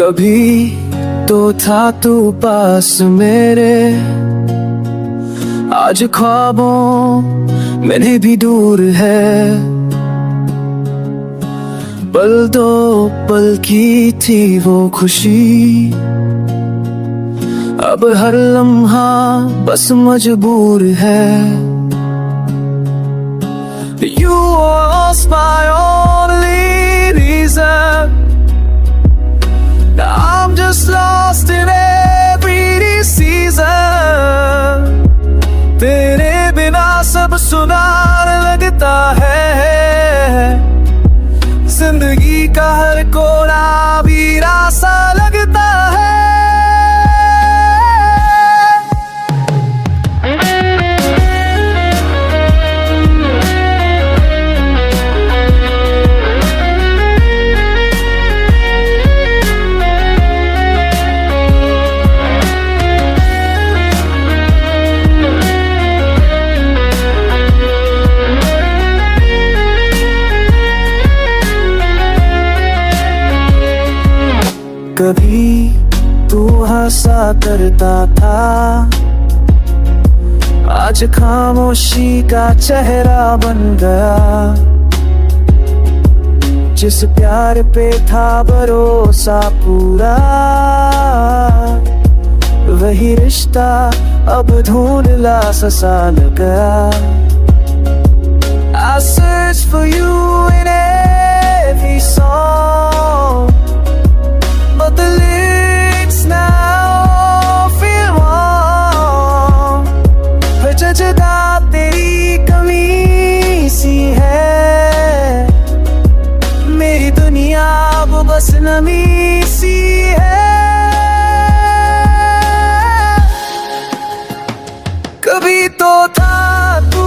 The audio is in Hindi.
कभी तो था तू पास मेरे, आज ख्वाबों में भी दूर है। पल दो पल की थी वो खुशी, अब हर लम्हा बस मजबूर है। You was my only reason, now I'm just lost in every season. तेरे बिना सब सुनार लगता है, जिंदगी का हर कोना वीरा सा लगता है। कभी तू हंसा करता था, आज खामोशी का चेहरा बन गया। जिस प्यार पे था भरोसा पूरा, वही रिश्ता अब धुंधला सा लग गया। I search for you in every song, but the lyrics now feel wrong. हर जगह तेरी कमी सी है, मेरी दुनिया वो बस नमी सी है। कभी तो था तू